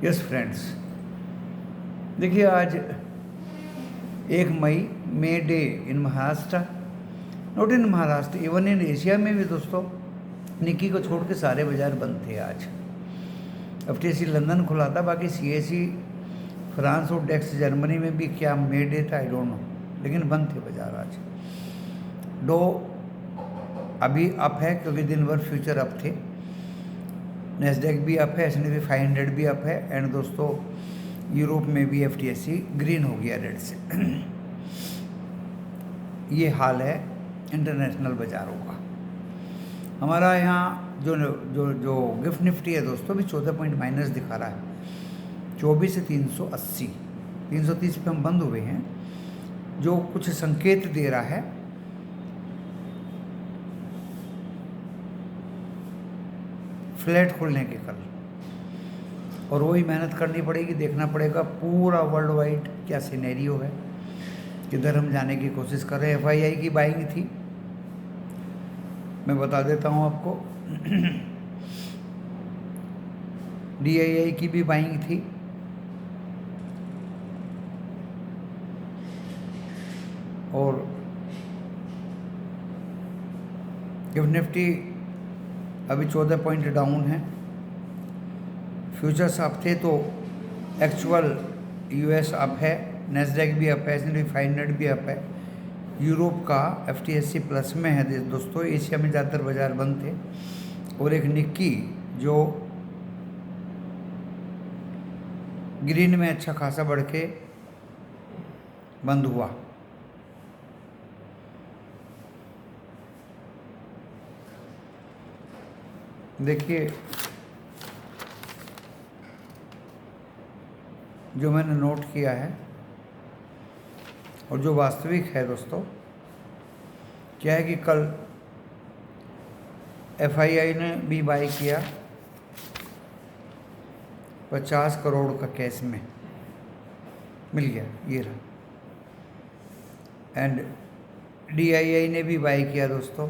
Yes friends, देखिए आज 1 मई May Day in Maharashtra, not in Maharashtra, even in Asia में भी दोस्तों निक्की को छोड़ के सारे बाजार बंद थे आज। एफटीएसी लंदन खुला था, बाकी सीएसई फ्रांस और डेक्स जर्मनी में भी क्या मे डे था आई डोंट नो, लेकिन बंद थे बाजार आज। डो अभी अप है क्योंकि दिन भर फ्यूचर अप थे। नेस्डैक भी अप है, S&P 500 भी अप है। एंड दोस्तों यूरोप में भी एफटीएसी ग्रीन हो गया रेड से। ये हाल है इंटरनेशनल बाज़ारों का। हमारा यहाँ जो जो जो गिफ्ट निफ्टी है दोस्तों भी 14 पॉइंट माइनस दिखा रहा है, 24 से 380, 330 पे हम बंद हुए हैं, जो कुछ संकेत दे रहा है फ्लैट खुलने के कल। और वही मेहनत करनी पड़ेगी, देखना पड़ेगा पूरा वर्ल्ड वाइड क्या सिनेरियो है, किधर हम जाने की कोशिश कर रहे हैं। एफआईआई की बाइंग थी, मैं बता देता हूँ आपको। डीआईआई की भी बाइंग थी, और गिफ्ट निफ्टी अभी 14 पॉइंट डाउन है। फ्यूचर्स अप थे तो एक्चुअल यूएस अप है, नेस्डैक भी अप है, S&P 500 भी अप है। यूरोप का एफटीएससी प्लस में है दोस्तों। एशिया में ज़्यादातर बाजार बंद थे, और एक निक्की जो ग्रीन में अच्छा खासा बढ़ के बंद हुआ। देखिए जो मैंने नोट किया है और जो वास्तविक है दोस्तों, क्या है कि कल एफआईआई ने भी बाय किया 50 करोड़ का कैश में मिल गया, ये रहा। एंड डीआईआई ने भी बाय किया दोस्तों,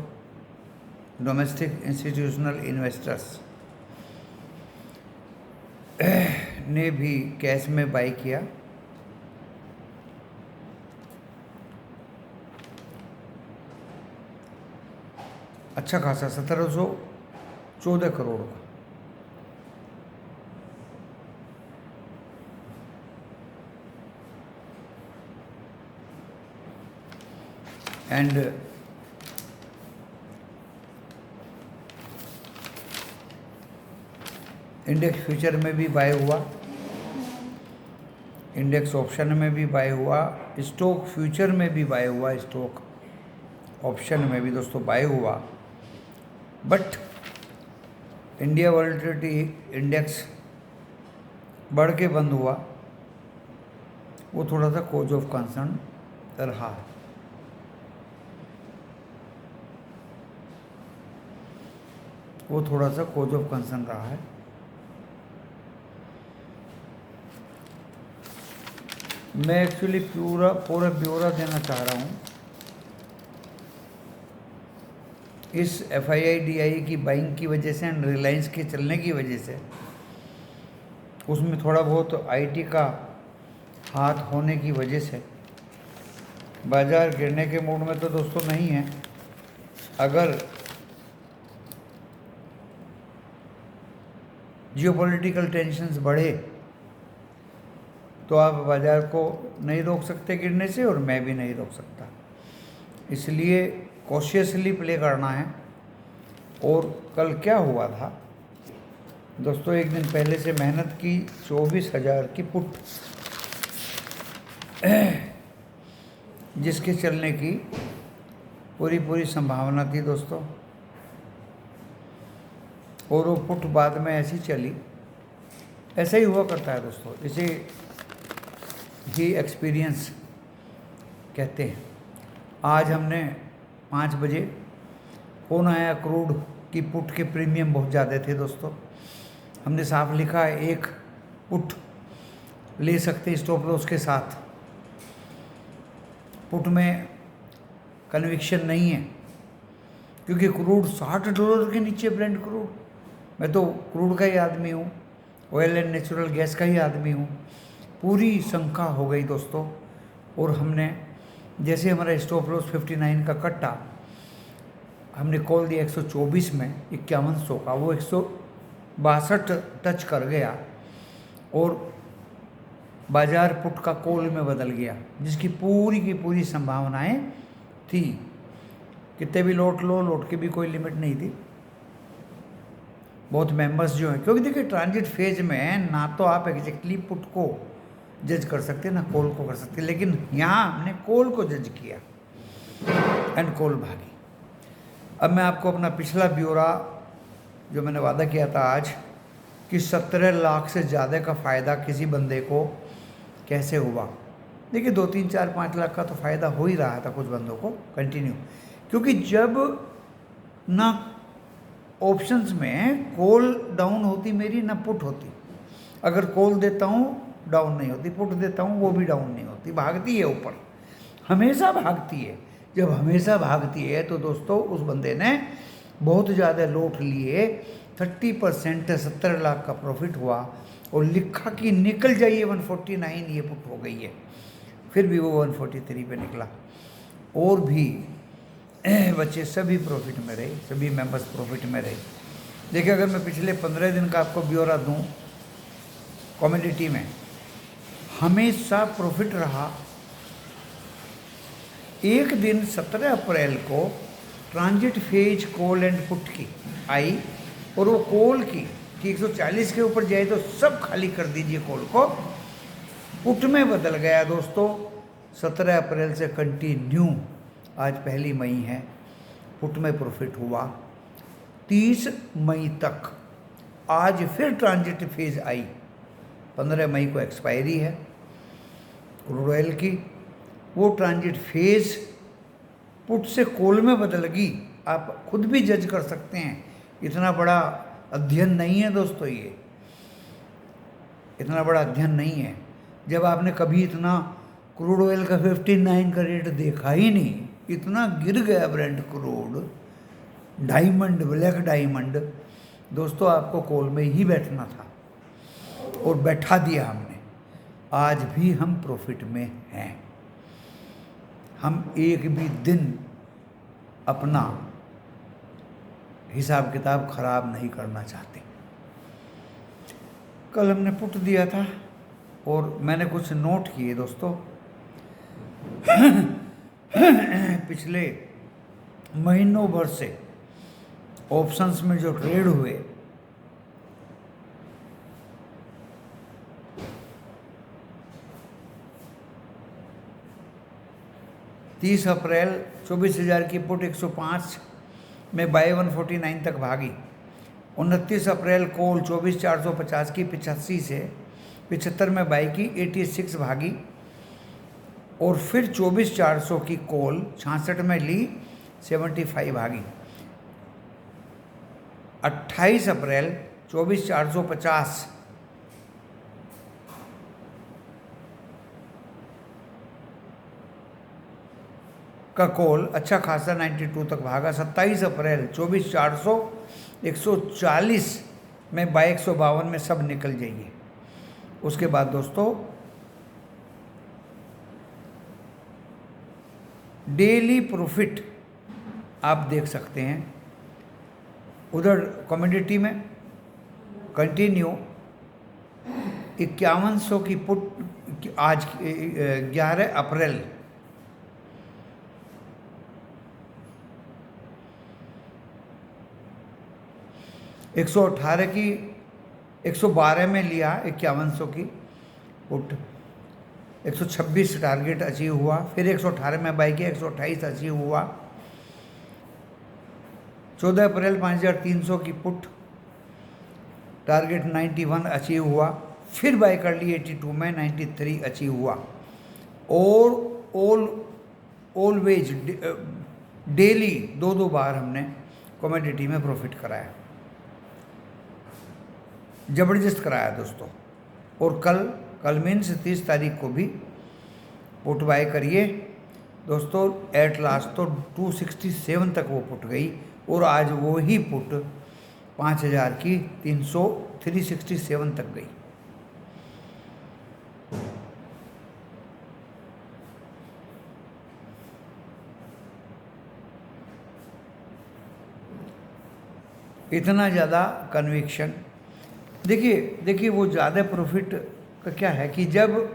डोमेस्टिक इंस्टीट्यूशनल इन्वेस्टर्स ने भी कैश में बाई किया। अच्छा खासा 1714 करोड़ का। एंड इंडेक्स फ्यूचर में भी बाय हुआ, इंडेक्स ऑप्शन में भी बाय हुआ, स्टॉक फ्यूचर में भी बाय हुआ, स्टॉक ऑप्शन में भी दोस्तों बाय हुआ। बट इंडिया वॉलेटिलिटी इंडेक्स बढ़ के बंद हुआ, वो थोड़ा सा कॉज ऑफ कंसर्न रहा। वो थोड़ा सा कॉज ऑफ कंसर्न रहा है। मैं एक्चुअली पूरा ब्यौरा देना चाह रहा हूँ इस एफआईआई डीआई की बाइंग की वजह से एंड रिलायंस के चलने की वजह से। उसमें थोड़ा बहुत आईटी का हाथ होने की वजह से बाजार गिरने के मूड में तो दोस्तों नहीं है। अगर जियोपॉलिटिकल टेंशन्स बढ़े तो आप बाज़ार को नहीं रोक सकते गिरने से, और मैं भी नहीं रोक सकता। इसलिए कॉशियसली प्ले करना है। और कल क्या हुआ था दोस्तों, एक दिन पहले से मेहनत की 24,000 की पुट, जिसके चलने की पूरी संभावना थी दोस्तों, और वो पुट बाद में ऐसी चली। ऐसा ही हुआ करता है दोस्तों, इसे ही एक्सपीरियंस कहते हैं। आज हमने 5 बजे फ़ोन आया, क्रूड की पुट के प्रीमियम बहुत ज़्यादा थे दोस्तों। हमने साफ लिखा है एक पुट ले सकते स्टॉप लॉस के साथ। पुट में कन्विक्शन नहीं है क्योंकि क्रूड $60 के नीचे ब्रेंट क्रूड। मैं तो क्रूड का ही आदमी हूँ, ऑयल एंड नेचुरल गैस का ही आदमी हूँ। पूरी शंका हो गई दोस्तों, और हमने जैसे हमारा स्टॉप लॉस 59 का कट्टा, हमने कॉल दिया 124 में 5100 का, वो 162 टच कर गया और बाजार पुट का कॉल में बदल गया, जिसकी पूरी की पूरी संभावनाएं थी। कितने भी लोट लो, लोट की भी कोई लिमिट नहीं थी। बहुत मेंबर्स जो हैं, क्योंकि देखिए ट्रांजिट फेज में ना तो आप एग्जैक्टली पुट को जज कर सकते ना कॉल को कर सकते, लेकिन यहाँ हमने कॉल को जज किया एंड कॉल भागी। अब मैं आपको अपना पिछला ब्यौरा जो मैंने वादा किया था आज कि 17 लाख से ज़्यादा का फ़ायदा किसी बंदे को कैसे हुआ। देखिए 2, 3, 4, 5 लाख का तो फ़ायदा हो ही रहा था कुछ बंदों को कंटिन्यू, क्योंकि जब ना ऑप्शंस में कॉल डाउन होती मेरी ना पुट होती। अगर कॉल देता हूँ डाउन नहीं होती, पुट देता हूँ वो भी डाउन नहीं होती, भागती है ऊपर, हमेशा भागती है। जब हमेशा भागती है तो दोस्तों उस बंदे ने बहुत ज़्यादा लोट लिए, 30% 17 लाख का प्रॉफिट हुआ और लिखा कि निकल जाइए 149, ये पुट हो गई है। फिर भी वो 143 पे निकला और भी बच्चे सभी प्रॉफिट में रहे, सभी मेंबर्स प्रॉफिट में रहे। देखिए अगर मैं पिछले 15 दिन का आपको ब्यौरा दूं, कमोडिटी में हमेशा प्रॉफिट रहा। एक दिन 17 अप्रैल को transit phase call and put की आई और वो कॉल की कि 140 के ऊपर जाए तो सब खाली कर दीजिए कॉल को, पुट में बदल गया दोस्तों। 17 अप्रैल से कंटिन्यू, आज 1 मई है, पुट में प्रॉफिट हुआ 30 मई तक। आज फिर ट्रांजिट फेज आई, 15 मई को एक्सपायरी है क्रूड ऑयल की। वो ट्रांजिट फेज पुट से कॉल में बदल गई। आप खुद भी जज कर सकते हैं, इतना बड़ा अध्ययन नहीं है दोस्तों, ये इतना बड़ा अध्ययन नहीं है। जब आपने कभी इतना क्रूड ऑयल का 59 का रेट देखा ही नहीं, इतना गिर गया Brent crude, diamond, black diamond, दोस्तों आपको कॉल में ही बैठना था और बैठा दिया हमने। आज भी हम प्रॉफिट में हैं। हम एक भी दिन अपना हिसाब किताब खराब नहीं करना चाहते। कल हमने पुट दिया था और मैंने कुछ नोट किए दोस्तों। पिछले महीनों भर से ऑप्शंस में जो ट्रेड हुए, तीस अप्रैल 24,000 की पुट 105 में बाय 149 तक भागी। 29 अप्रैल कॉल 24,450 की 85 से 75 में बाई की 86 भागी और फिर 24,400 की कॉल 66 में ली 75 भागी। 28 अप्रैल 24,450 का कॉल अच्छा खासा 92 तक भागा। 27 अप्रैल 24,400 140 में बाई 152 में सब निकल जाइए। उसके बाद दोस्तों डेली प्रॉफिट आप देख सकते हैं। उधर कमोडिटी में कंटिन्यू 5100 की पुट आज 11 अप्रैल 118 की 112 में लिया 5100 की पुट, 126 टारगेट अचीव हुआ। फिर 118 में बाई किया, 128 अचीव हुआ। 14 अप्रैल 5300 की पुट, टारगेट 91 अचीव हुआ। फिर बाई कर ली 82 में, 93 अचीव हुआ। और ऑलवेज डेली 2-2 बार हमने कमोडिटी में प्रॉफिट कराया, ज़बरदस्त कराया दोस्तों। और कल मीन्स 30 तारीख को भी पुट बाय करिए दोस्तों। एट लास्ट तो 267 तक वो पुट गई और आज वो ही पुट 5,000 की 300 367 तक गई। इतना ज़्यादा कन्विक्शन। देखिए वो ज़्यादा प्रॉफिट का क्या है कि जब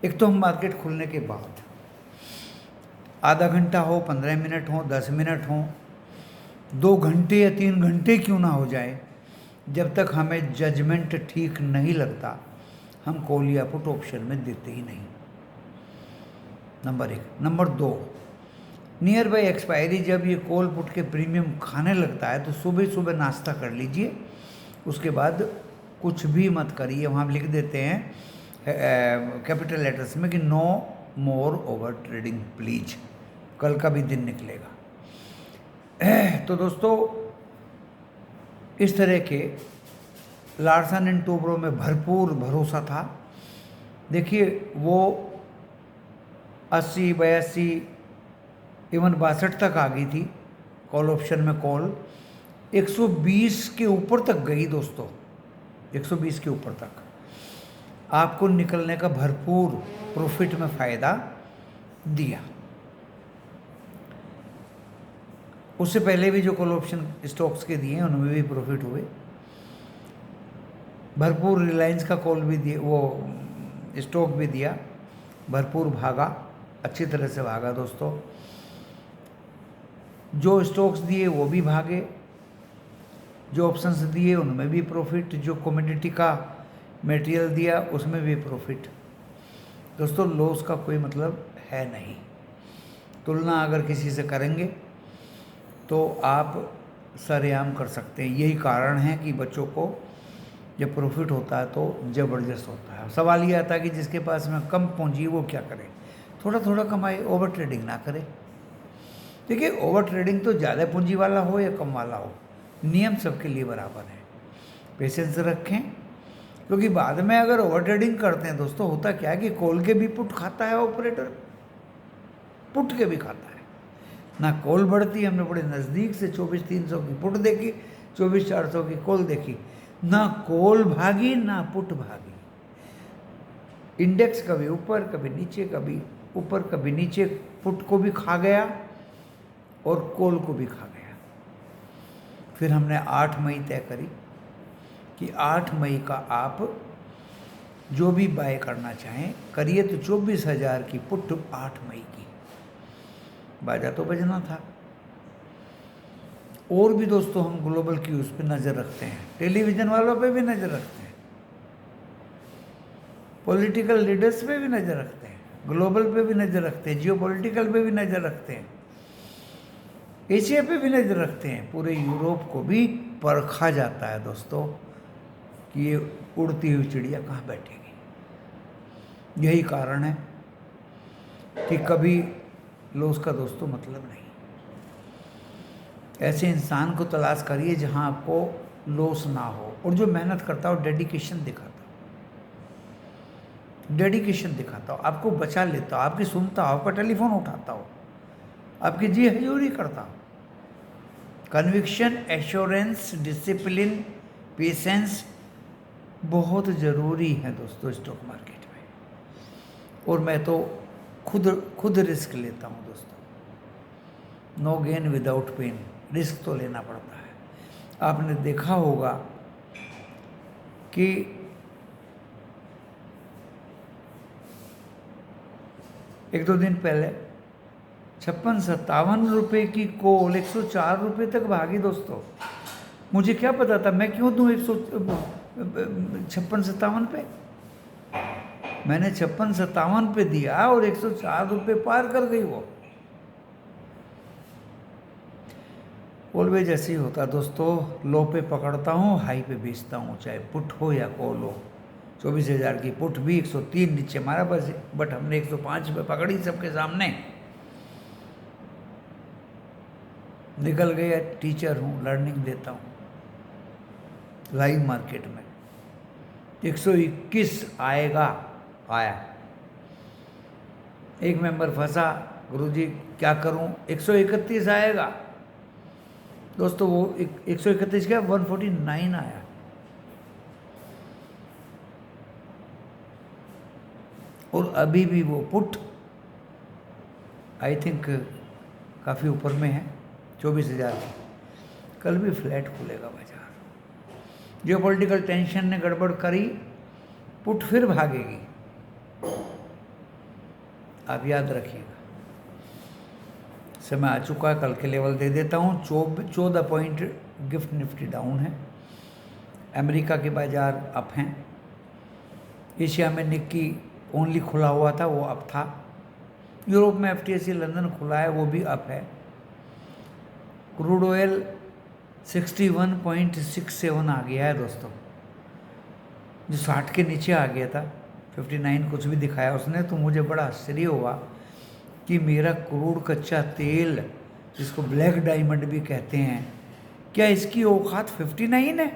एक तो हम मार्केट खुलने के बाद आधा घंटा हो, 15 मिनट हो, 10 मिनट हो, 2 घंटे या 3 घंटे क्यों ना हो जाए, जब तक हमें जजमेंट ठीक नहीं लगता हम कॉल या पुट ऑप्शन में देते ही नहीं। Number 1। Number 2, near by expiry जब ये कॉल पुट के प्रीमियम खाने लगता है तो सुबह सुबह नाश्ता कर लीजिए, उसके बाद कुछ भी मत करिए। वहाँ लिख देते हैं कैपिटल लेटर्स में कि no more over trading please, कल का भी दिन निकलेगा। तो दोस्तों इस तरह के लार्सन एंड टूब्रो में भरपूर भरोसा था। देखिए वो 80, 82, इवन 62 तक आ गई थी कॉल ऑप्शन में कॉल, 120 के ऊपर तक गई दोस्तों, 120 के ऊपर तक आपको निकलने का भरपूर प्रॉफिट में फ़ायदा दिया। उससे पहले भी जो कॉल ऑप्शन स्टॉक्स के दिए उनमें भी प्रॉफिट हुए, भरपूर रिलायंस का कॉल भी दिए, वो स्टॉक भी दिया, भरपूर भागा, अच्छी तरह से भागा दोस्तों। जो स्टॉक्स दिए वो भी भागे, जो ऑप्शंस दिए उनमें भी प्रॉफिट, जो कमोडिटी का मटेरियल दिया उसमें भी प्रॉफिट। दोस्तों लॉस का कोई मतलब है नहीं। तुलना अगर किसी से करेंगे तो आप सरेआम कर सकते हैं। यही कारण है कि बच्चों को जब प्रॉफिट होता है तो ज़बरदस्त होता है। सवाल ये आता है कि जिसके पास में कम पूंजी वो क्या करे, थोड़ा थोड़ा कमाए, ओवर ट्रेडिंग ना करे। देखिए ओवर ट्रेडिंग तो ज़्यादा पूंजी वाला हो या कम वाला हो, नियम सबके लिए बराबर है। पेशेंस रखें, क्योंकि बाद में अगर ओवर ट्रेडिंग करते हैं दोस्तों होता क्या है कि कॉल के भी पुट खाता है ऑपरेटर, पुट के भी खाता है। ना कॉल बढ़ती, हमने बड़े नज़दीक से 24,300 की पुट देखी, 24,400 की कॉल देखी, ना कॉल भागी ना पुट भागी। इंडेक्स कभी ऊपर कभी नीचे, कभी ऊपर कभी नीचे, पुट को भी खा गया और कॉल को भी खा गया। फिर हमने 8 मई तय करी कि 8 मई का आप जो भी बाय करना चाहें करिए, तो 24,000 की पुट 8 मई की, बाजा तो बजना था। और भी दोस्तों हम ग्लोबल क्यूज पे नज़र रखते हैं, टेलीविज़न वालों पे भी नज़र रखते हैं, पॉलिटिकल लीडर्स पे भी नज़र रखते हैं, ग्लोबल पे भी नज़र रखते हैं, जियो पॉलिटिकल पे भी नज़र रखते हैं, एशिया पे भी नज़र रखते हैं, पूरे यूरोप को भी परखा जाता है दोस्तों कि ये उड़ती हुई चिड़िया कहाँ बैठेगी। यही कारण है कि कभी लॉस का दोस्तों मतलब नहीं। ऐसे इंसान को तलाश करिए जहाँ आपको लॉस ना हो और जो मेहनत करता हो, डेडिकेशन दिखाता हो, डेडिकेशन दिखाता हो, आपको बचा लेता हो, आपकी सुनता हो, आपका टेलीफोन उठाता हो, आपकी जी हजूरी करता हो। कन्विक्शन, एश्योरेंस, डिसिप्लिन, पेशेंस बहुत ज़रूरी है दोस्तों स्टॉक मार्केट में। और मैं तो खुद रिस्क लेता हूँ दोस्तों। No gain without pain, risk तो लेना पड़ता है। आपने देखा होगा कि एक दो दिन पहले 56-57 रुपये की कॉल 104 रुपये तक भागी दोस्तों। मुझे क्या पता था, मैं क्यों दूँ 56-57 पे। मैंने 56-57 पे दिया और 104 रुपये पार कर गई वो। ऑलवेज ऐसे ही होता दोस्तों, लो पे पकड़ता हूँ, हाई पे बेचता हूँ, चाहे पुट हो या कॉल हो। 24,000 की पुट भी 103 नीचे मारा बस, बट हमने 105 पे पकड़ी सबके सामने। निकल गया। टीचर हूँ, लर्निंग देता हूँ लाइव मार्केट में। 121 आएगा, आया। एक मेंबर फंसा, गुरुजी क्या करूं, 131 आएगा दोस्तों। वो 131 क्या 149 आया। और अभी भी वो पुट आई थिंक काफ़ी ऊपर में है, 24,000 की। कल भी फ्लैट खुलेगा बाजार। जियोपॉलिटिकल टेंशन ने गड़बड़ करी, पुट फिर भागेगी, आप याद रखिएगा। समय आ चुका है, कल के लेवल दे देता हूँ। 14 पॉइंट गिफ्ट निफ्टी डाउन है। अमेरिका के बाजार अप हैं। एशिया में निक्की ओनली खुला हुआ था, वो अप था। यूरोप में एफटीएससी लंदन खुला है, वो भी अप है। क्रूड ऑयल 61.67 आ गया है दोस्तों, जो 60 के नीचे आ गया था। 59 कुछ भी दिखाया उसने, तो मुझे बड़ा आश्चर्य हुआ कि मेरा क्रूड कच्चा तेल, जिसको ब्लैक डायमंड भी कहते हैं, क्या इसकी औकात 59 है?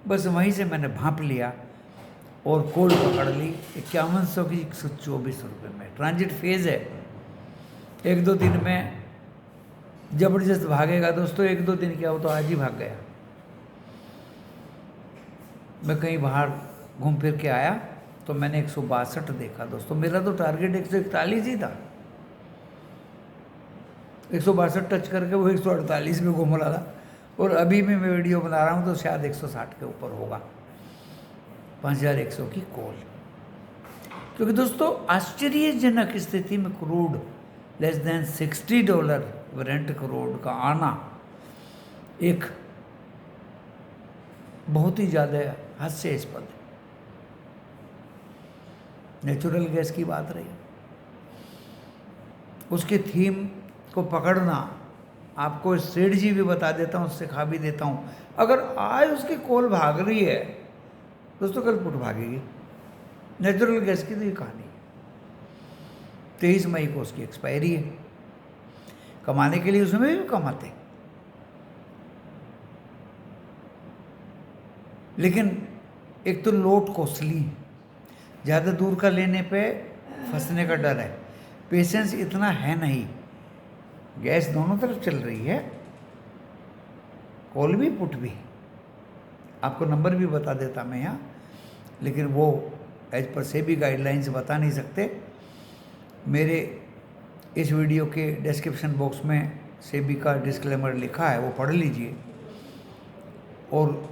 बस वहीं से मैंने भांप लिया और कोल पकड़ ली 5100 की 124 रुपये में। ट्रांजिट फेज है, 1-2 दिन में जबरदस्त भागेगा दोस्तों। 1-2 दिन क्या हो तो आज ही भाग गया। मैं कहीं बाहर घूम फिर के आया तो मैंने 162 देखा दोस्तों। मेरा तो टारगेट 141 ही था, 162 टच करके वो 148 में घूम रहा था। और अभी भी मैं वीडियो बना रहा हूँ तो शायद 160 के ऊपर होगा, 5100 की कॉल। क्योंकि दोस्तों आश्चर्यजनक स्थिति में crude less than $60 Brent crude का आना एक बहुत ही ज़्यादा हास्यास्पद है। नेचुरल गैस की बात रही, उसके थीम को पकड़ना, आपको स्ट्रेटजी भी बता देता हूँ, सिखा भी देता हूँ। अगर आज उसकी कॉल भाग रही है दोस्तों, कल पुट भागेगी। नेचुरल गैस की तो ये कहानी, 23 मई को उसकी एक्सपायरी है। कमाने के लिए उसमें भी कमाते, लेकिन एक तो लोड कॉस्टली, ज़्यादा दूर का लेने पे फंसने का डर है, पेशेंस इतना है नहीं। गैस दोनों तरफ चल रही है, कॉल भी पुट भी। आपको नंबर भी बता देता मैं यहाँ, लेकिन वो एज पर सेबी गाइडलाइंस बता नहीं सकते। मेरे इस वीडियो के डिस्क्रिप्शन बॉक्स में सेबी का डिस्क्लेमर लिखा है, वो पढ़ लीजिए। और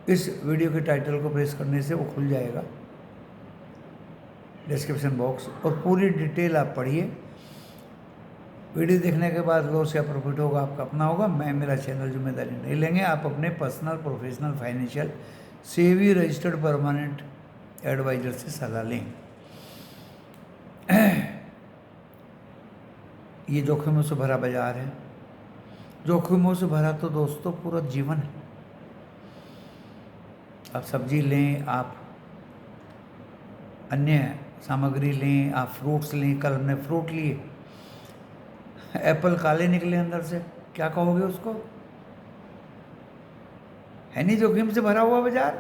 इस वीडियो के टाइटल को प्रेस करने से वो खुल जाएगा डिस्क्रिप्शन बॉक्स, और पूरी डिटेल आप पढ़िए। वीडियो देखने के बाद लॉस या प्रॉफिट होगा आपका अपना होगा, मैं मेरा चैनल जिम्मेदारी नहीं लेंगे। आप अपने personal, professional, financial SEBI registered permanent advisor से सलाह लें। ये जोखिमों से भरा बाजार है। जोखिमों से भरा तो दोस्तों पूरा जीवन है। आप सब्जी लें, आप अन्य सामग्री लें, आप फ्रूट्स लें। कल हमने फ्रूट लिए, एप्पल काले निकले अंदर से, क्या कहोगे उसको? है नहीं जोखिम से भरा हुआ बाजार?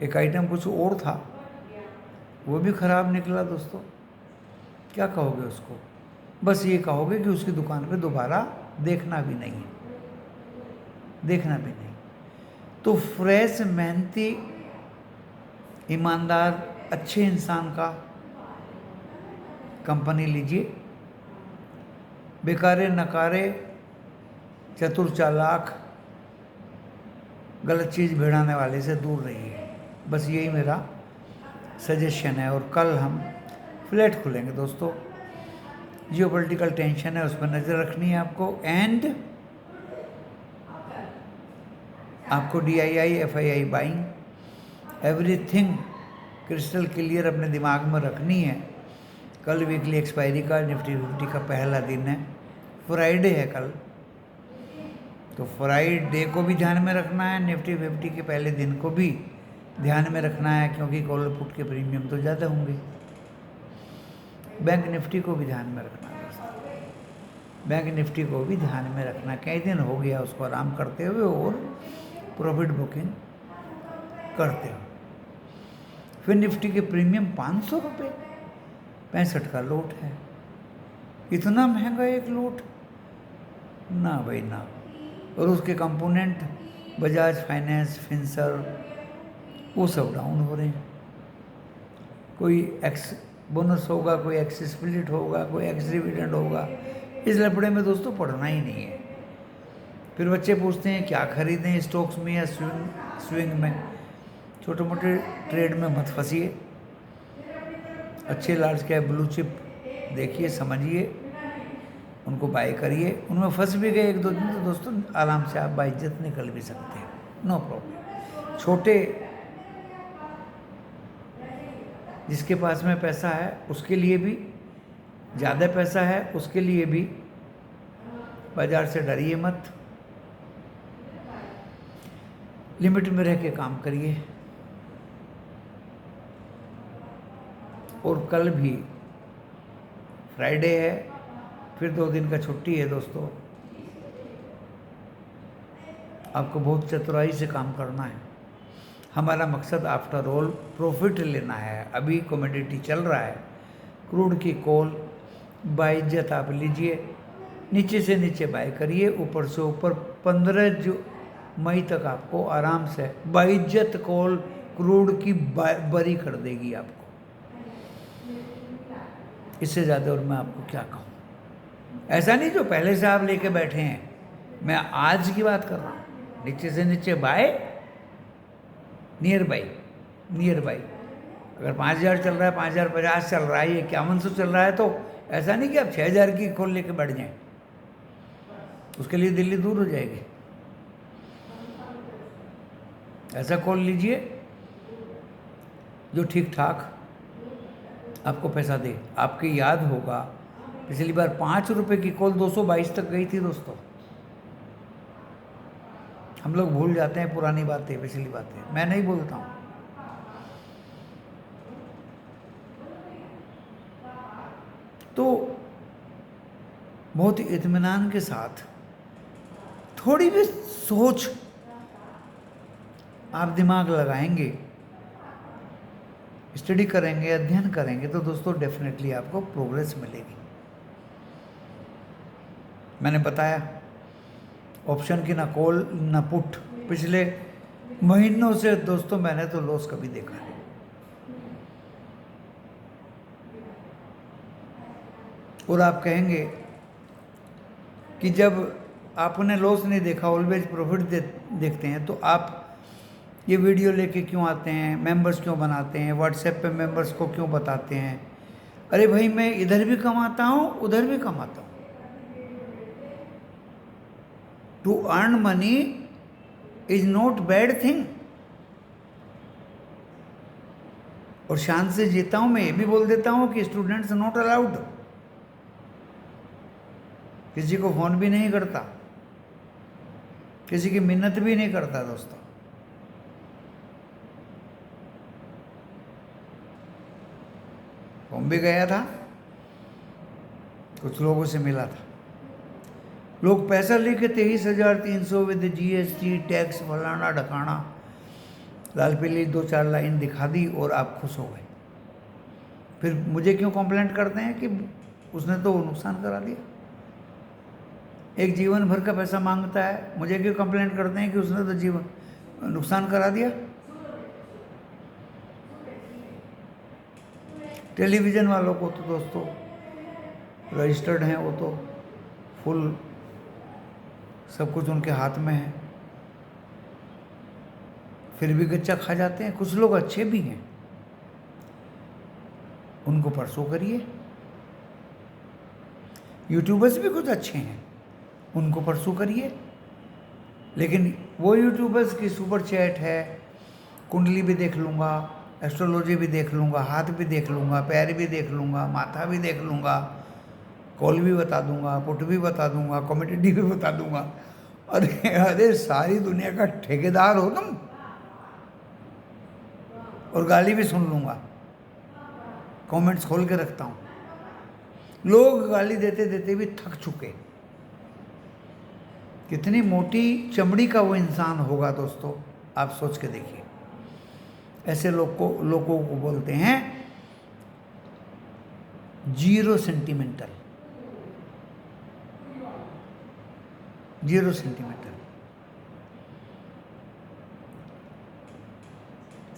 एक आइटम कुछ और था, वो भी खराब निकला दोस्तों, क्या कहोगे उसको? बस ये कहोगे कि उसकी दुकान पे दोबारा देखना भी नहीं है, देखना भी नहीं। तो फ्रेश, मेहनती, ईमानदार, अच्छे इंसान का कंपनी लीजिए। बेकारे, नकारे, चतुर, चालाक, गलत चीज़ भिड़ाने वाले से दूर रहिए। बस यही मेरा सजेशन है। और कल हम फ्लैट खुलेंगे दोस्तों। जियोपॉलिटिकल टेंशन है, उस पर नज़र रखनी है आपको। एंड आपको DII, FII buying, everything crystal clear अपने दिमाग में रखनी है। कल वीकली एक्सपायरी का निफ्टी 50 का पहला दिन है, फ्राइडे है कल, तो फ्राइडे को भी ध्यान में रखना है, निफ्टी 50 के पहले दिन को भी ध्यान में रखना है, क्योंकि कॉल पुट के प्रीमियम तो ज़्यादा होंगे। बैंक निफ्टी को भी ध्यान में रखना है दोस्तों, बैंक निफ्टी को भी ध्यान में रखना। कई दिन हो गया उसको आराम करते हुए और प्रॉफिट बुकिंग करते हुए। फिर निफ्टी के प्रीमियम 500 रुपये, 65 का लोट है। इतना महंगा एक लोट, ना भाई ना। और उसके कंपोनेंट बजाज फाइनेंस, फिनसर्व, वो सब डाउन हो रहे हैं। कोई एक्स बोनस होगा, कोई एक्स स्प्लिट होगा, कोई एक्स डिविडेंड होगा। इस लफड़े में दोस्तों पढ़ना ही नहीं है। फिर बच्चे पूछते हैं क्या खरीदें स्टॉक्स में या स्विंग में। छोटे मोटे ट्रेड में मत फंसिए, अच्छे लार्ज कैप ब्लू चिप देखिए, समझिए, उनको बाय करिए। उनमें फंस भी गए एक दो दिन तो दोस्तों आराम से आप बाइज्जत निकल भी सकते हैं, नो प्रॉब्लम। छोटे जिसके पास में पैसा है उसके लिए भी, ज़्यादा पैसा है उसके लिए भी बाजार से डरिए मत, लिमिट में रह के काम करिए। और कल भी फ्राइडे है, फिर 2 दिन का छुट्टी है दोस्तों। आपको बहुत चतुराई से काम करना है। हमारा मकसद आफ्टर ऑल प्रॉफिट लेना है। अभी कमोडिटी चल रहा है, क्रूड की कॉल बाइज्जत आप लीजिए, नीचे से नीचे बाय करिए, ऊपर से ऊपर 15 मई तक आपको आराम से बाइज्जत कॉल क्रूड की बरी कर देगी आपको। इससे ज़्यादा और मैं आपको क्या कहूँ। ऐसा नहीं जो पहले से आप लेके बैठे हैं, मैं आज की बात कर रहा हूँ। नीचे से नीचे बाय, नियर बाई। अगर 5,000 चल रहा है, 5,050 चल रहा है, ये 5100 चल रहा है, तो ऐसा नहीं कि आप 6,000 की कॉल लेके बैठ जाएं। उसके लिए दिल्ली दूर हो जाएगी। ऐसा कॉल लीजिए जो ठीक ठाक आपको पैसा दे। आपकी याद होगा पिछली बार 5 रुपए की कॉल 222 तक गई थी दोस्तों। हम लोग भूल जाते हैं पुरानी बातें, पिछली बातें। मैं नहीं बोलता हूँ। तो बहुत इत्मीनान के साथ थोड़ी भी सोच आप दिमाग लगाएंगे, स्टडी करेंगे, अध्ययन करेंगे, तो दोस्तों डेफिनेटली आपको प्रोग्रेस मिलेगी। मैंने बताया ऑप्शन की ना कॉल ना पुट, पिछले महीनों से दोस्तों मैंने तो लॉस कभी देखा नहीं। और आप कहेंगे कि जब आपने लॉस नहीं देखा, ऑलवेज प्रॉफिट देखते हैं, तो आप ये वीडियो लेके क्यों आते हैं, मेंबर्स क्यों बनाते हैं, व्हाट्सएप पे मेंबर्स को क्यों बताते हैं। अरे भाई, मैं इधर भी कमाता हूँ, उधर भी कमाता हूँ। To earn money is not bad thing. और शान से जीता हूं। मैं ये भी बोल देता हूं कि स्टूडेंट्स नॉट अलाउड। किसी को फोन भी नहीं करता, किसी की मिन्नत भी नहीं करता दोस्तों। बॉम्बे गया था, कुछ लोगों से मिला था। लोग पैसा लेके 23,300 विद GST टैक्स फलाना ढकाना, लाल पीली 2-4 लाइन दिखा दी और आप खुश हो गए। फिर मुझे क्यों कंप्लेंट करते हैं कि उसने तो नुकसान करा दिया। एक जीवन भर का पैसा मांगता है, मुझे क्यों कंप्लेंट करते हैं कि उसने तो जीवन नुकसान करा दिया। टेलीविज़न वालों को तो दोस्तों रजिस्टर्ड हैं, वो तो फुल सब कुछ उनके हाथ में है, फिर भी गच्चा खा जाते हैं। कुछ लोग अच्छे भी हैं, उनको परसों करिए। यूट्यूबर्स भी कुछ अच्छे हैं, उनको परसों करिए। लेकिन वो यूट्यूबर्स की सुपर चैट है, कुंडली भी देख लूँगा, एस्ट्रोलॉजी भी देख लूँगा, हाथ भी देख लूँगा, पैर भी देख लूँगा, माथा भी देख लूँगा, कॉल भी बता दूंगा, पुट भी बता दूंगा, कॉमेडी भी बता दूंगा। अरे सारी दुनिया का ठेकेदार हो तुम। और गाली भी सुन लूंगा, कमेंट्स खोल के रखता हूँ। लोग गाली देते देते भी थक चुके। कितनी मोटी चमड़ी का वो इंसान होगा दोस्तों, आप सोच के देखिए। ऐसे लोगों को बोलते हैं जीरो सेंटिमेंटल। 0 सेंटीमीटर।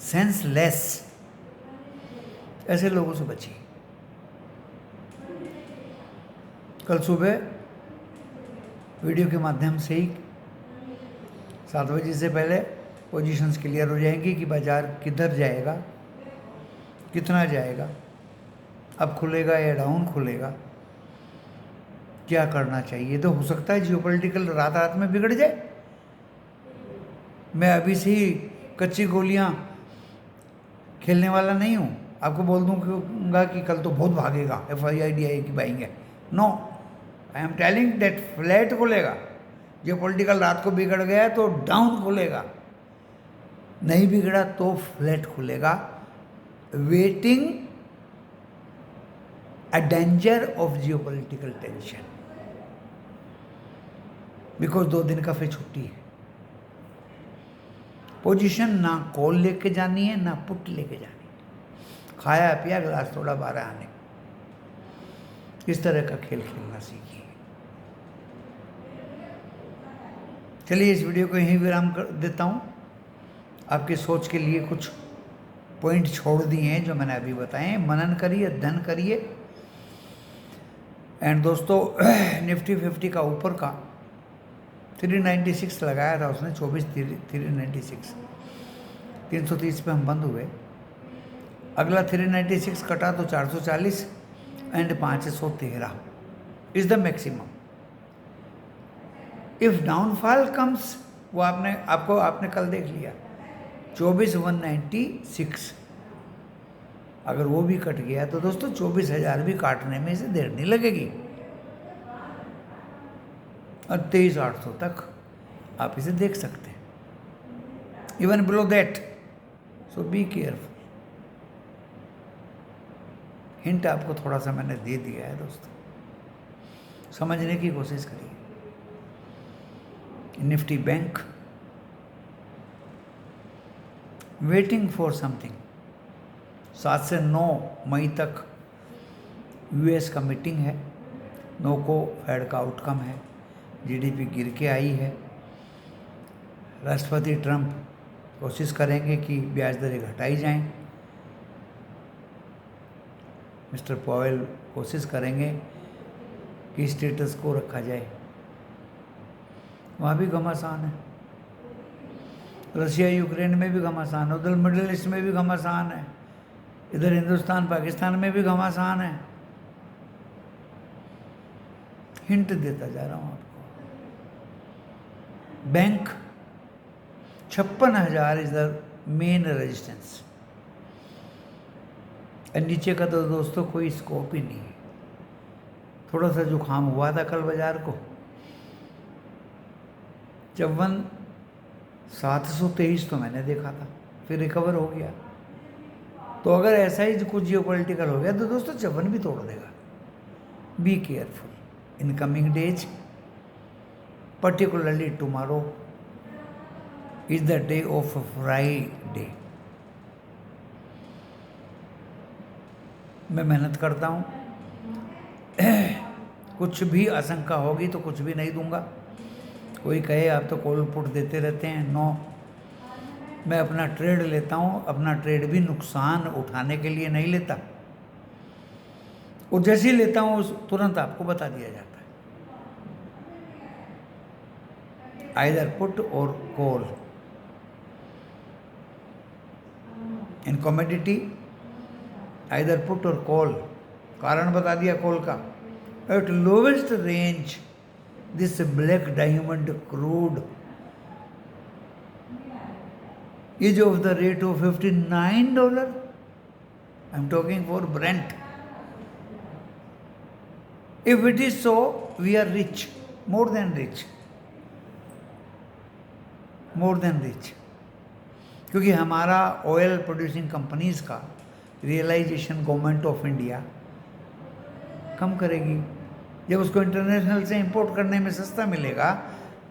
सेंसलेस, ऐसे लोगों से बचिए। कल सुबह वीडियो के माध्यम से ही 7 बजे से पहले पोजीशंस क्लियर हो जाएंगी कि बाजार किधर जाएगा, कितना जाएगा, अब खुलेगा या डाउन खुलेगा, क्या करना चाहिए। तो हो सकता है जियोपॉलिटिकल रात रात में बिगड़ जाए। मैं अभी से ही कच्ची गोलियां खेलने वाला नहीं हूँ, आपको बोल दूंगा कि कल तो बहुत भागेगा, FIDI की बाइंग है। No, I am telling that flat खुलेगा। जियोपॉलिटिकल रात को बिगड़ गया तो डाउन खुलेगा, नहीं बिगड़ा तो फ्लैट खुलेगा। Waiting a danger of geopolitical tension, because 2 दिन का फिर छुट्टी है। पोजीशन ना कॉल लेके जानी है ना पुट लेके जानी है, खाया पिया गिलास थोड़ा 12 आने, इस तरह का खेल खेलना सीखिए। चलिए इस वीडियो को यहीं विराम कर देता हूँ। आपकी सोच के लिए कुछ पॉइंट छोड़ दिए हैं जो मैंने अभी बताए, मनन करिए, अध्ययन करिए। एंड दोस्तों निफ्टी 50 का ऊपर का 396 लगाया था उसने, 396 330 पे हम बंद हुए। अगला 396 कटा तो 440 and 513 is the maximum. If downfall comes, वो आपने कल देख लिया 24,196, अगर वो भी कट गया तो दोस्तों 24,000 भी काटने में इसे देर नहीं लगेगी और 23,800 तक आप इसे देख सकते हैं, even below that. So be careful. Hint आपको थोड़ा सा मैंने दे दिया है दोस्तों, समझने की कोशिश करिए। Nifty bank waiting for something. 7 से 9 मई तक US का मीटिंग है, 9 को फेड का आउटकम है, GDP गिर के आई है। राष्ट्रपति ट्रंप कोशिश करेंगे कि ब्याज दरें घटाई जाएं, मिस्टर पॉवेल कोशिश करेंगे कि स्टेटस को रखा जाए। वहाँ भी घमासान है, रशिया यूक्रेन में भी घमासान है, उधर मिडिल ईस्ट में भी घमासान है, इधर हिंदुस्तान पाकिस्तान में भी घमासान है। हिंट देता जा रहा हूँ आपको। Bank 56,000 is the main resistance, नीचे का तो दोस्तों कोई स्कोप ही नहीं है। थोड़ा सा जुकाम हुआ था कल बाजार को, 54,723 तो मैंने देखा था, फिर रिकवर हो गया। तो अगर ऐसा ही कुछ जियोपॉलिटिकल हो गया तो दोस्तों 54 भी तोड़ देगा। Be careful in coming days, particularly tomorrow is the day of Friday। मैं मेहनत करता हूँ, कुछ भी आशंका होगी तो कुछ भी नहीं दूंगा। कोई कहे आप तो कॉल पुट देते रहते हैं, नो, मैं अपना ट्रेड लेता हूँ, अपना ट्रेड भी नुकसान उठाने के लिए नहीं लेता, और जैसे ही लेता हूँ तुरंत आपको बता दिया जाता है। Either put or call in commodity, either put or call. कारण बता दिया कॉल का, at lowest range this black diamond crude is of the rate of $59. I'm talking for Brent. If it is so, we are rich, more than rich, more than rich, क्योंकि हमारा oil producing companies का realisation government of India कम करेगी। जब उसको international से import करने में सस्ता मिलेगा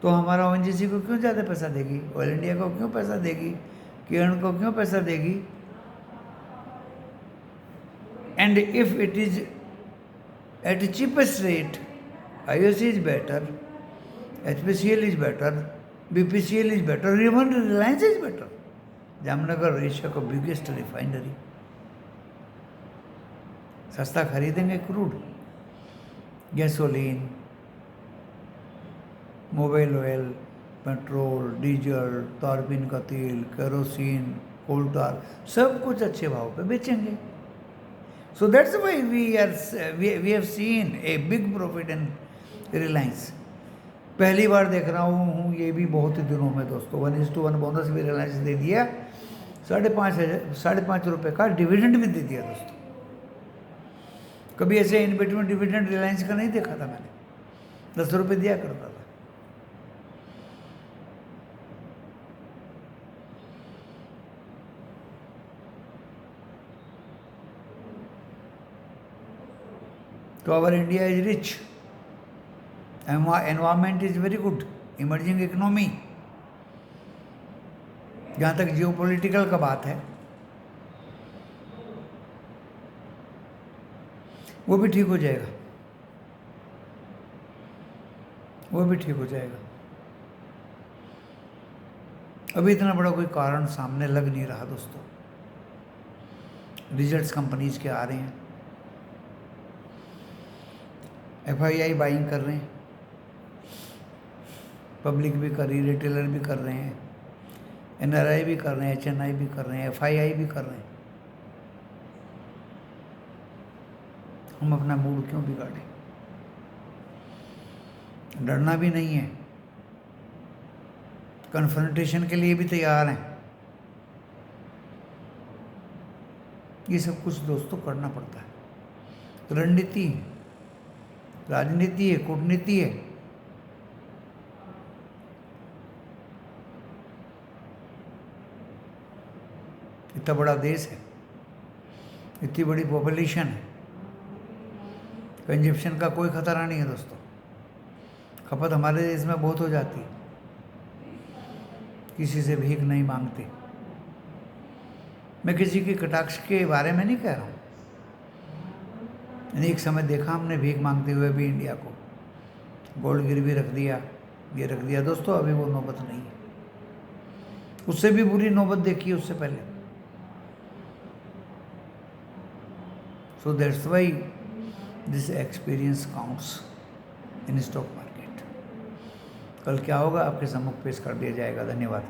तो हमारा ONGC को क्यों ज़्यादा पैसा देगी, ऑयल इंडिया को क्यों पैसा देगी, किरण को क्यों पैसा देगी। And if it is at cheapest rate, IOC is better, HPCL is better, BPCL is better, even Reliance is better. Jamnagar Asia का बिगेस्ट रिफाइनरी, सस्ता खरीदेंगे crude, gasoline, mobile oil, petrol, diesel, तारबीन का तेल, केरोसिन, कोल tar, सब कुछ अच्छे भाव पे बेचेंगे. So that's why we have seen a big profit in Reliance. पहली बार देख रहा हूँ ये भी बहुत ही दिनों में दोस्तों. 1:1 बोनस भी रिलायंस दे दिया, 5.5 रुपये का डिविडेंड भी दे दिया दोस्तों. कभी ऐसे इन बिटवीन डिविडेंड रिलायंस का नहीं देखा था मैंने. 10 रुपये दिया करता था. तो our India is rich, environment is very good, emerging economy. जहाँ तक जियोपॉलिटिकल का बात है वो भी ठीक हो जाएगा, वो भी ठीक हो जाएगा. अभी इतना बड़ा कोई कारण सामने लग नहीं रहा दोस्तों. रिजल्ट्स कंपनीज के आ रहे हैं, FII बाइंग कर रहे हैं, पब्लिक भी कर रही, रिटेलर भी कर रहे हैं, NRI भी कर रहे हैं, HNI भी कर रहे हैं, FII भी कर रहे हैं. हम अपना मूड क्यों बिगाड़ें? डरना भी नहीं है, कन्फ्रंटेशन के लिए भी तैयार हैं. ये सब कुछ दोस्तों करना पड़ता है. रणनीति, राजनीति है, कूटनीति है. इतना बड़ा देश है, इतनी बड़ी पॉपुलेशन है, कंजप्शन का कोई खतरा नहीं है दोस्तों. खपत हमारे देश में बहुत हो जाती है, किसी से भीख नहीं मांगते. मैं किसी की कटाक्ष के बारे में नहीं कह रहा हूँ. एक समय देखा हमने भीख मांगते हुए भी इंडिया को, गोल्ड गिरवी रख दिया, ये रख दिया दोस्तों. अभी वो नौबत नहीं है, उससे भी बुरी नौबत देखी है उससे पहले. So that's why this experience counts in stock market. कल क्या होगा आपके सम्मुख पेश कर दिया जाएगा. धन्यवाद.